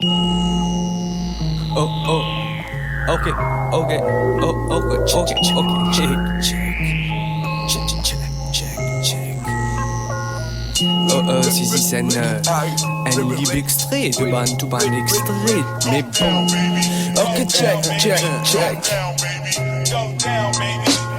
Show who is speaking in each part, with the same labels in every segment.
Speaker 1: Oh, oh, okay, okay, oh, okay, check, si c'est un livre extrait de bande tout ban extrait, mais bon. Ok, check.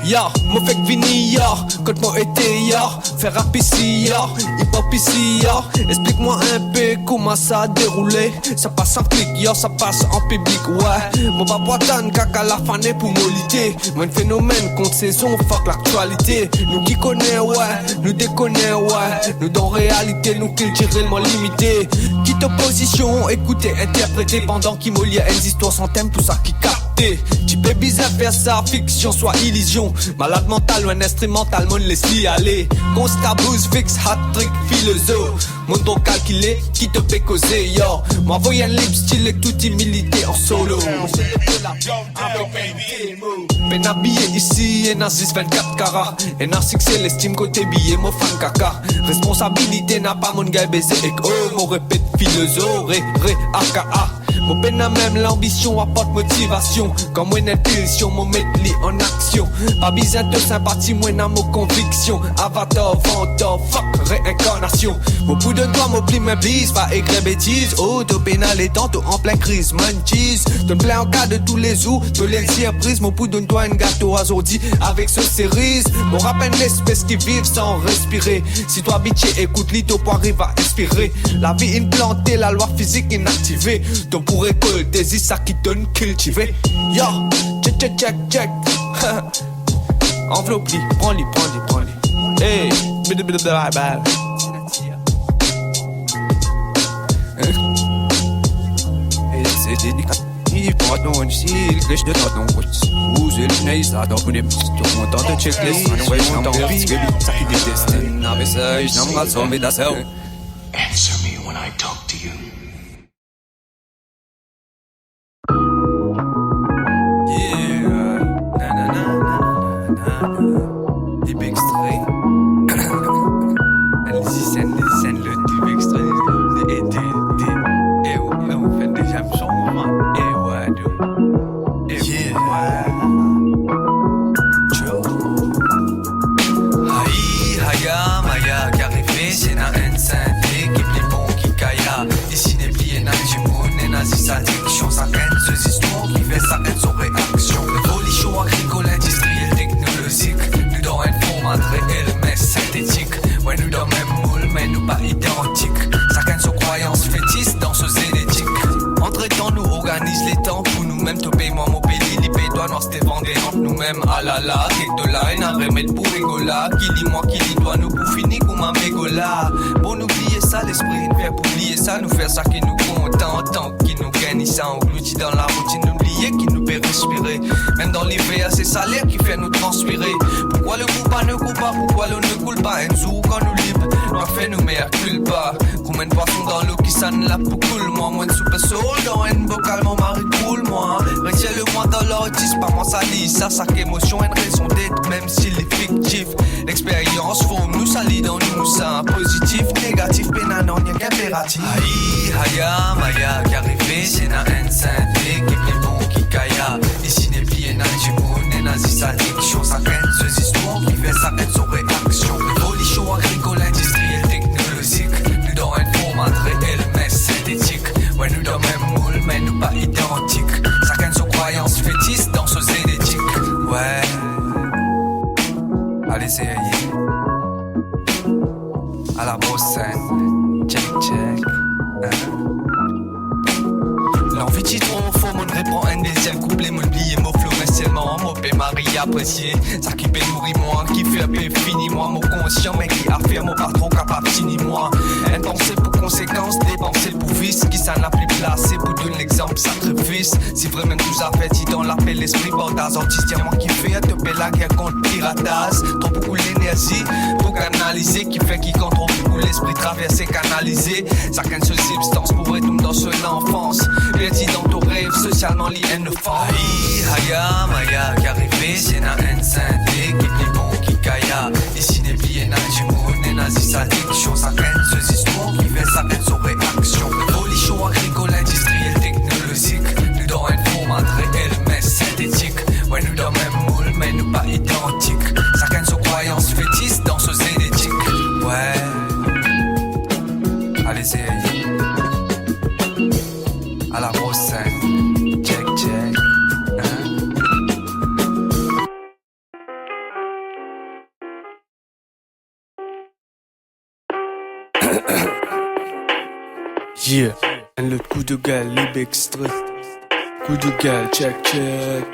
Speaker 1: Ya, mo fek vini ya, quand mo été ya, faire rap ici ya, hip hop ici ya. Explique-moi un peu comment ça a déroulé. Ça passe en clic ya, ça passe en public, ouais. Mon papa tan caca la fané pour moliter. Mon phénomène contre saison, fuck l'actualité. Nous qui connaît, ouais, nous déconnait, ouais. Nous dans réalité, nous culturellement limités. Quitte opposition, écoutez, interpréter pendant qu'il me lit une histoire sans thème, tout ça qui capté. Tu peux bizarre faire ça, fiction soit illusion. Malade mental ou un instrumental, mon laisse-lui aller. Constat blues fixe, hat-trick, philosophe. Mon don calculé, qui te fait causer, yo. M'envoie un libre style et toute humilité en solo. Ben habillé ici, et Narcisse 24 carats. Et Narcisse c'est l'estime côté billet, mon fan caca. Responsabilité n'a pas mon gars baisé, et oh, mon répète philosophe, ré, aka. Mon peine a même l'ambition apporte motivation. Comme moi une impulsion, mon mettre en action. Pas besoin de sympathie, moi n'a mon conviction. Avatar, venteur, fuck, réincarnation. Mon bout de doigt, mon pli m'implise, pas écrire bêtises. Auto pénal et tantôt en plein crise, munchies. Te plains en cas de tous les jours, de l'entreprise. Mon bout de doigt, un gâteau assorti avec ce cerise. Mon rap une espèce qui vive sans respirer. Si toi bitché, écoute l'ito pour arriver à inspirer. La vie implantée, la loi physique inactivée. Donc pour récolter, c'est ça qui donne cultiver. Yo, check. Enveloppe, prends-les. Hey, blah. C'est délicat. Il prend ton style, glitch de ton route. Vous êtes né, ça t'en connaît plus. Tout le monde tente de checklist, on est en pire, ça qui déteste. Un message, n'en va sauver ta sœur.
Speaker 2: Answer me when I talk to you.
Speaker 1: Deep extrait. Listen, le deep extrait. Et on fait des jams sur moi. Et ouais, Haya, Maya, carré, c'est na NSNT, qui plie bon, qui kaya. Ici n'est plié, na jimoun, et na zizadiction, ça haine, ce histoires qui fait sa haine, son réaction. L'évolution agricole, industrielle, technologique, nous dans un format réel, mais synthétique. Ouais, nous dans même moule, mais nous pas identiques. Chacun son croyance fétiche dans ce zénétique. Entre-temps, nous organise les temps pour nous-mêmes, te paye-moi mon péli, l'ipé, toi, noir, c'était vendé entre nous-mêmes. Ah là là, quelque de là, un remède pour rigola. Qui lit moi, qui lit toi, nous pour finir comme un mégola. Bon, oublier ça, l'esprit, nous faire pour oublier ça, nous faire ça qui nous content, qui nous gagne, ça engloutit dans la routine, oublier qui nous fait respirer. Même dans l'hiver, c'est salaire qui fait nous transpirer. Pourquoi le coupa ne coule pas, pourquoi l'eau ne coule pas? Un jour quand nous libre, l'on fait nous meilleurs culpa. Combien de poissons dans l'eau qui sonne la pour coule, moi, moins de soupe soul dans une bocal, mon mari coule, moi. Retiens le moi dans l'ortisme, pas moi ça dit ça, chaque émotion a une raison d'être, même s'il est fictif. L'expérience faut nous salir dans nous, ça positif, négatif, pénal, on y est impératif. Aïe, haya, maya, qui arrivé, c'est na NSNT, qui plie bon, qui kaya. Ici n'est plié, na jimoun, et na zizadiction, ça haine, ce histoires qui fait sa haine, son réaction. L'évolution agricole, industrielle, technologique, nous dans un format réel, mais synthétique. Ouais, nous dans même moule, mais nous pas identiques. Chacun son croyance fétiche dans ce zénétique. Ouais. Allez, c'est à la brosse scène. Check. L'envie de trop faux, mon répond un deuxième couplet, mon billet, mon flow, récemment, mon paix, Marie apprécié. Ça qui paie nourrit moi, qui fait paix fini moi, mon conscient, mais qui affirme mon patron capable fini moi. Un pensée pour conséquence, dépenser pour vice, qui ça n'a plus placé pour donner l'exemple, sacrifice. Si vraiment tout a fait, si dans l'appel l'esprit, bordage, artiste, y'a moi qui fait, te paie la guerre contre piratage. Trop beaucoup l'énergie pour canaliser, qui fait qui contrôle beaucoup l'esprit traversé, canalisé. Chacun seule substance pour être dans son enfance. Perdu dans ton rêve, socialement lié à une forme. Aïe, haya, maya, qui arrivé, c'est na NSNT, qui plie bon, qui kaya. Ici n'est plié, na jimoun, et na zizadiction, ça haine, ce histoires qui fait sa haine, son réaction. L'évolution agricole, industrielle. à la prochaine. Check, check.
Speaker 3: Yeah, un autre coup de gueule, libre extrait. Coup de gueule, check, check.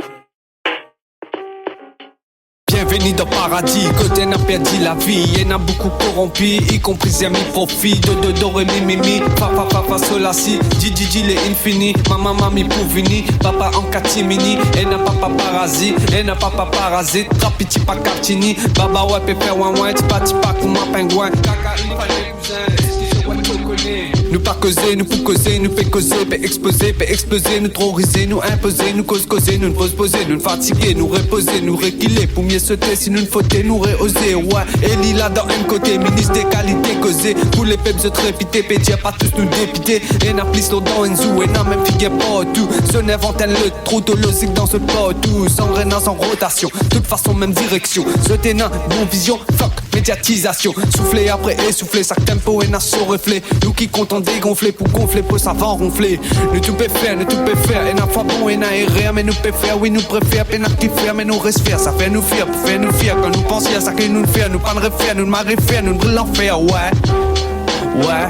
Speaker 3: Bienvenue dans paradis, côté n'a perdu la vie. Y'en a beaucoup corrompu, y compris ses amis profits. Do, ré, mi, fa, sol, la, si. Di, les infini. Maman, mami, pour venir. Papa en catimini. Et n'a pas parasite, et n'a pas parasite. Rapiti, pas captini. Baba, ouais, pépé, ouin, t'pas, comme un pingouin. Caca, il fallait nous pas causer, nous pour causer, nous fait causer, fait exploser, nous terroriser, nous imposer, nous causer, nous poser, nous fatiguer, nous reposer, nous réquiller, pour mieux sauter, si nous ne fauter, nous réoser, ouais. Et Lila dans un côté, ministre des qualités causées, pour les peuples se trépiter, pédir pas tous nous dépiter, et n'a plus dans un zoo, et n'a même figué pas tout, ce n'est ventaine le trou, logique dans ce pot, tout, sans renan, sans rotation, toute façon, même direction, ce ténin, bon vision, fuck, médiatisation, souffler après essouffler, chaque tempo et n'a son reflet, nous qui comptons dégonfler pour gonfler, pour ça va ronfler. Nous tout peut faire, et n'a pas bon et n'a rien, mais nous peut faire, oui nous préfère, peine qui faire, mais nous reste faire, ça fait nous fier, pour faire nous fier, quand nous pensions à ça que nous faire, nous pas de refaire, nous marrer faire, nous brûler l'enfer, ouais, ouais.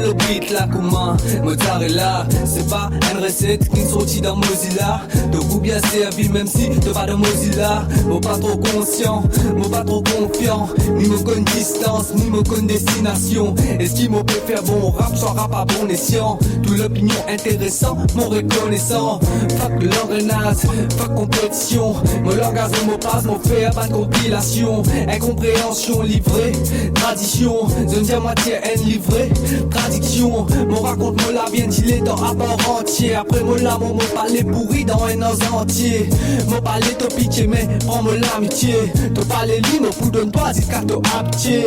Speaker 3: Le beat là comment mozzarella c'est pas une recette qui sortit dans Mozilla de goût bien servi même si te pas de Mozilla moi pas trop conscient moi pas trop confiant ni me connais distance ni me connais destination est-ce qu'il me peut faire bon rap soit rap à bon escient tout l'opinion intéressant mon reconnaissant fuck l'engrenage fuck compétition mon langage mon passe mon fait pas de compilation incompréhension livrée tradition je dis à moitié haine livrée tradiction, mon raconte moi la bien il est dans à part entier. Après moi là mon mot parler pourri dans un os entier. Mon parler te pitié mais prends-moi l'amitié. Te parler ligne au coup donne pas jusqu'à te aptier.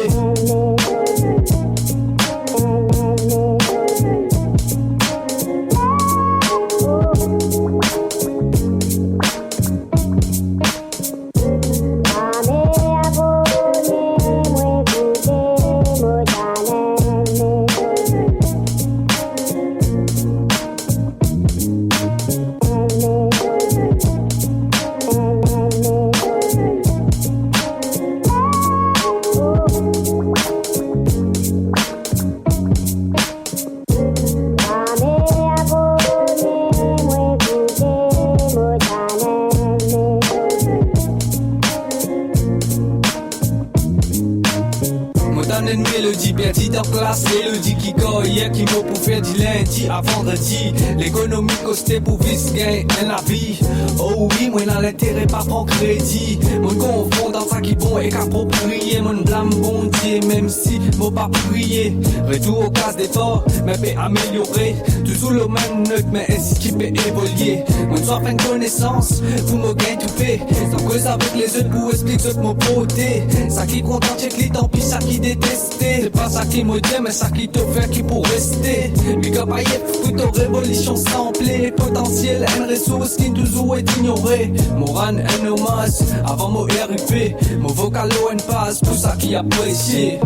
Speaker 3: Mélodie qui cogne, qui m'a pour faire du lundi à vendredi. L'économie costait pour vice gain la vie. Oh oui, moi dans l'intérêt pas pour crédit. Mon confond dans ça qui bon et qu'approprié. Mon blâme bon Dieu, même si m'a pas prié. Retour aux cases d'effort, mais peut améliorer. Toujours le même neutre, mais est-ce qu'il peut évoluer? Mon soif une connaissance, pour me gagner tout fait. Sans cause avec les autres pour expliquer ce que mon beauté. Ça qui content, check les tant pis, ça qui détesté. C'est pas ça qui me dit, mais ça qui te fait qui pour rester. Big up à yep, toute révolution samplée. Potentiel, une ressource qui toujours est ignorée. Moran, un hommage, avant mon RIP. Mon vocalo, une passe, pour ça qui apprécié.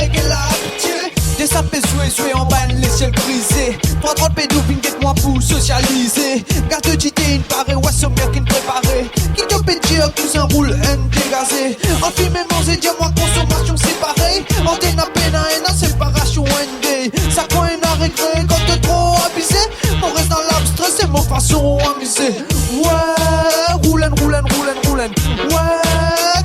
Speaker 3: régler la pitié. Des sapés joués en banne, les ciels brisés. 3-30 pédophiles, guette-moi pour socialiser. Garde JT, une parée, ouais, sommaire qui ne préparait. Qui te peut dire, cousin roule, un dégazé. En film et manger, dis-moi, consommation séparée. Antenne à peine, en séparation, ND. Ça coin à regret quand t'es trop abusé. On reste dans l'abstrait, c'est mon façon amusée. Ouais, roulin. Ouais,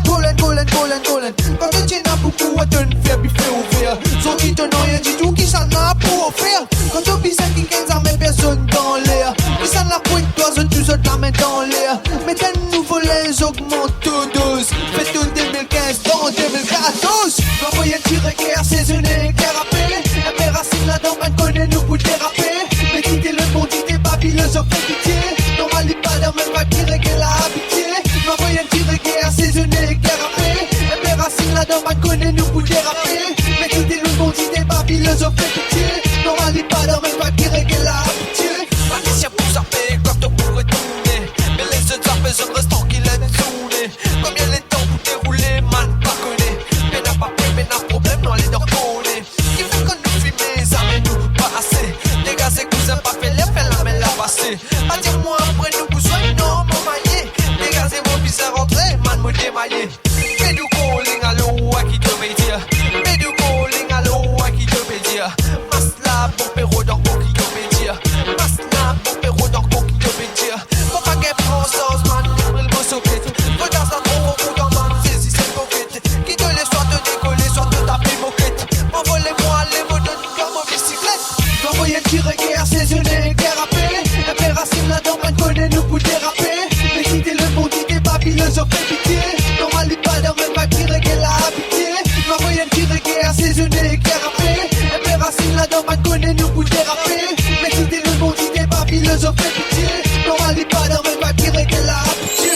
Speaker 3: Colin. Quand tu tiens à beaucoup, à te faire biffer ouvert. Son qui te n'a rien du tout, qui s'en a pour offrir. Quand tu bis qui 15 ans, mais personne dans l'air. Qui s'en a pour une toise, tu sautes la main dans l'air. Mais t'as de nouveau les augmente dose. Faites tout 2015 dans 2014. L'envoyer tirer guerre, saisonner, guerre appelée. Un père racine là-dedans, man connaît nous pour déraper. Mais quitter le bon idée, Babylone, ça fait pitié. Normal, il pas d'air, même pas qui règle la habitué. L'envoyer tirer guerre, saisonner, guerre appelée. Un père racine là-dedans, man connaît nous pour déraper. Mais quitter le bon idée, Babylone, ça fait pitié. Normal, il pas d'air, même pas qui règle la habitué. Magnésia pour zapper, quand on pourrait tourner. Mais les autres zappés, je reste tranquille et tourner. Combien les temps pour dérouler, man, pas connaît. Mais n'a pas peur, mais n'a problème, non, les dents connaît. Qui fait que nous fumer, ça mais nous pas assez. Les gars, c'est cousins, pas fait les fait la main la passer. À dire moi, après nous, besoin, non, mon maillé. Les gars, c'est mon fils à rentrer, man, me démailler. Fais du calling, allô, à qui te veut dire. Fais du calling, allô, à qui te veut dire. Masla, bon perro, dans quoi qui te veut dire. Masla, bon perro, dans quoi qui te veut dire. Faut pas qu'elle prend sens, man, libre le beau socket. Regarde ça trop au dans man, saisis ses pockets. Qui te laisse soit te décoller, soit te taper moquette. Envolez-moi les mots de comme aux bicyclettes. L'envoyer tirer guerre, saisonner, guerre appelée. Un père racine là-dedans, man, connaît nous pour déraper. Mais quitter le bon idée, Babylone, ça fait pitié. Normal, il pas d'air, même pas qui règle la habitué. L'envoyer tirer guerre, saisonner, guerre appelée. Un père racine là-dedans, man, connaît nous pour déraper. Mais quitter le bon idée, Babylone, ça fait pitié. Normal, il pas d'air, même pas qui règle la habitué.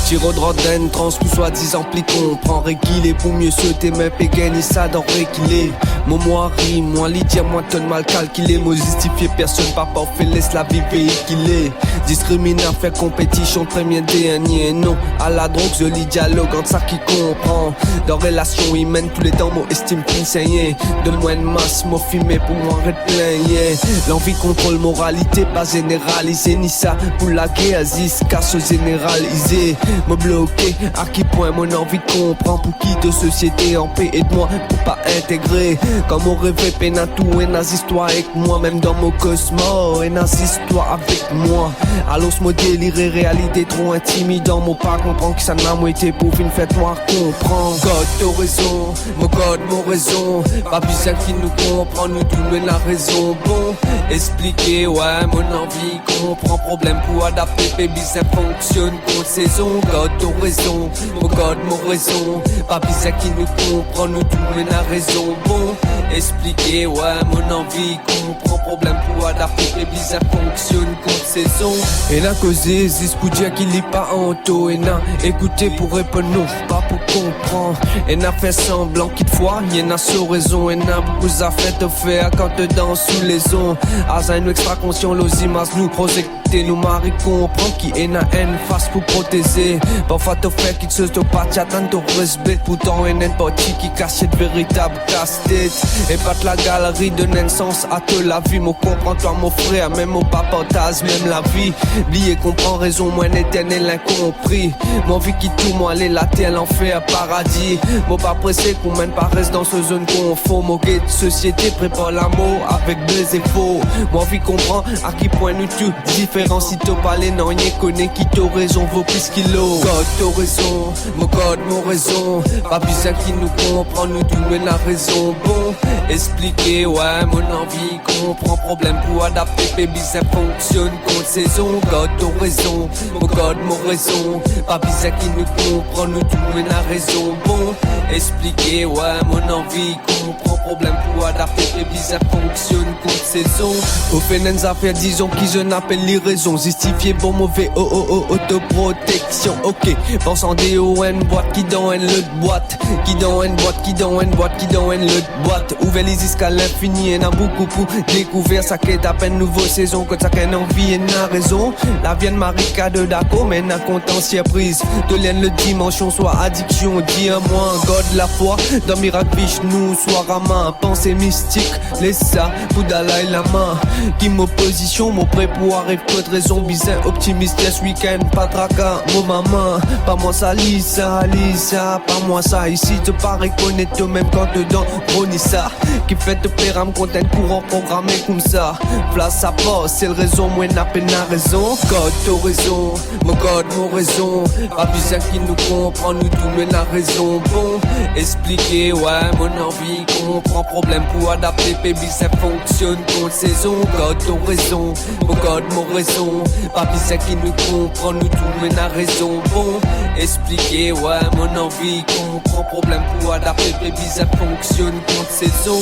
Speaker 4: Tiro de rodaine, trans, tout soi-disant pli comprend réguilé pour mieux sauter, mais pégaine, ça d'en réguilé. Moi rime, moi litière, moi tonne mal calculé. Moi justifié, personne pas parfait, laisse la vie véhiculer. Discriminateur, fait compétition, premier dernier. Non, à la drogue, je lis dialogue entre ça qui comprend. Dans relation humaine, tous les temps, moi estime qu'il saigne. De moins de masse, moi filmé pour moi arrête plein, yeah. L'envie contrôle moralité, pas généralisée. Ni ça, pour la guerre, casse généralisé. Me bloquer, à qui point mon envie de comprendre. Pour qui de société en paix, aide-moi pour pas intégrer. Comme on rêvait, peine à tout, et n'assiste-toi avec moi. Même dans mon cosmos, et n'assiste-toi avec moi. Alors ce mot déliré, réalité trop intimidant. Mon pas comprend que ça n'a moins été pour une fête noire comprendre. God, t'as raison, mon God, mon raison. Pas besoin qui nous comprend, nous tout mais la raison. Bon, expliquer, ouais, mon envie comprend. Problème pour adapter, baby, ça fonctionne contre saison. God, t'as raison, mon God, mon raison. Pas besoin qui nous comprend, nous tout mais la raison. Bon, expliquer, ouais, mon envie comprend. Problème pour adapter, baby, ça fonctionne contre saison. Et n'a causé, zis pour dire qu'il est pas en taux. Et n'a écouté pour répondre non, pas pour comprendre. Et n'a fait semblant qu'il te voit, y'en a sur raison. Et n'a beaucoup à fait te faire quand te danses sous les ondes. Asa nous extra conscient, l'osimas nous projecter. Nous marie comprend qui est na haine face pour protéger. Parfois te fait qu'il se te pas t'attendre ton respect. Pourtant et n'importe qui cache de véritable casse-tête. Et pas la galerie de naissance à te la vie. Mon comprends toi mon frère, même mon papa t'as même la vie. Lié comprend raison, moi l'éternel incompris. Mon vie qui tout, moi les latés, l'enfer, paradis. Moi pas pressé qu'on mène pas reste dans ce zone confort. Mon guet de société prépare l'amour avec deux efforts. Moi vie comprend à qui point nous tout différent. Si t'as parlé non y'a connaît qui t'as raison vaut plus qu'il a. God t'as raison, mon God mon raison. Pas besoin qui nous comprend, nous tout mais la raison. Bon, expliquer ouais mon envie comprend problème pour adapter baby ça fonctionne contre saison. God t'as raison, mon God mon raison. Pas besoin qui nous comprend, nous tout mais la raison. Bon, expliquer ouais mon envie comprend problème pour adapter baby ça fonctionne contre saison. Au fait des affaires disons qui je n'appelle les raisons. Justifier bon mauvais autoprotection. Ok, pense en DON boîte qui dans une l'autre boîte. Qui dans une boîte, qui dans une boîte, qui dans une l'autre boîte. Ouvert les escales l'infini et n'a beaucoup pour découvrir ça qu'est à peine nouveau saison. Quand ça qu'est envie et n'a raison. La vienne Marika de Daco mais n'a contentieux prise. De l'aine le dimension soit addiction. Dis à moi God la foi. Dans miracle Vishnu soit Rama. Pensée mystique, laisse ça pour Dalai Lama. Qui m'opposition, mon prêt pour arriver de raison. Bizarre optimiste ce week-end. Pas tracas, mon maman. Pas moi ça Lisa, Lisa. Pas moi ça ici te paraît connaître toi-même quand te dans Ronissa. Qui fait te plaire à me content courant programmé comme ça. Place ça passe, c'est le raison, moi n'a peine à raison. God t'as raison, mon God mon raison. Pas besoin qui nous comprend, nous tout mais la raison. Bon, expliquer ouais mon envie comprend problème pour adapter baby ça fonctionne contre saison. God t'as raison, mon God mon raison. Pas besoin qui nous comprend, nous tout mais la raison. Bon, expliquer ouais mon envie comprend problème pour adapter baby ça fonctionne contre saison.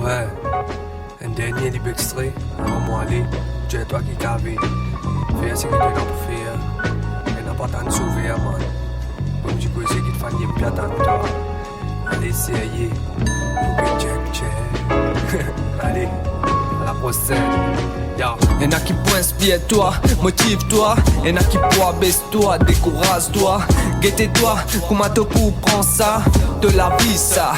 Speaker 5: Ouais, un dernier libre extrait, avant moi aller, j'ai toi qui t'avais. Fais ce que tu as pour faire, et n'a pas tant de sauver à moi. Comme tu peux, c'est qu'il te fallait bien attendre toi. Allez, essayez, allez, à la prochaine.
Speaker 4: Y'en a qui point inspire-toi, motive-toi. Y'en a qui poids baisse-toi, décourage-toi. Guette-toi, comment te pour prendre ça de la vie ça.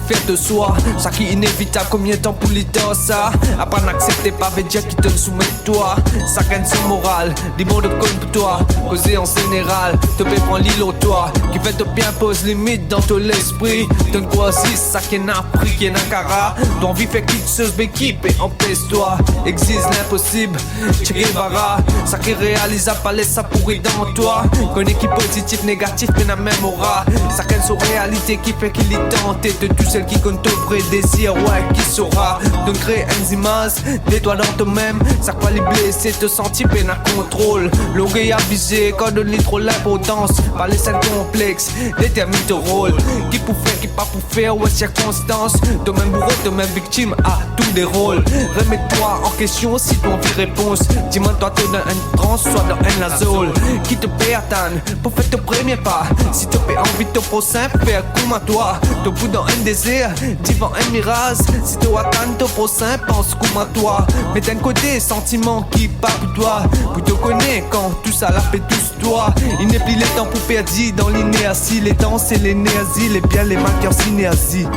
Speaker 4: Faire de soi, ça qui est inévitable, combien de temps pour l'idée ça. Après n'accepter pas veut dire qui te soumet toi. Ça gagne son moral, dis bon de con pour toi. Causer en général, te fait prendre l'île au toit. Qui fait te bien pose limite dans ton l'esprit. Donne quoi si ça qui n'a pris, qui n'a cara. Ton vie fait quelque chose d'équipe et empêche-toi. Existe l'impossible, tu rêveras. Ça qui est réalisable, pas laisse ça pourrir dans toi. Connais qui positif, négatif, mais n'a même aura. Ça gagne son réalité qui fait qu'il est tenté de tout celle qui compte ton vrai désir, ouais, qui saura de créer une image, des doigts dans toi-même, ça quoi les blesser, te sentir peine à contrôle, longueur abusé, quand donne trop l'importance, pas les scènes complexes, détermine ton rôle, qui pour faire, qui pas pour faire, ouais, circonstance, de même bourreau, de même victime, à tous des rôles, remets-toi en question si tu envie réponse, dis-moi toi t'es dans une transe, soit dans un azole, qui te paie attendre, pour faire ton premier pas, si tu fais envie de ton prochain, fais un coup à toi, te bout dans un désir, devant un mirage. Si tu attends ton prochain, pense comme à toi. Mais d'un côté, sentiment qui part pour toi. Pour te connaître quand tout ça la fait tous toi. Il n'est plus le temps pour perdre dans l'inertie. Les temps c'est l'énergie, les biens, les marqueurs synergie.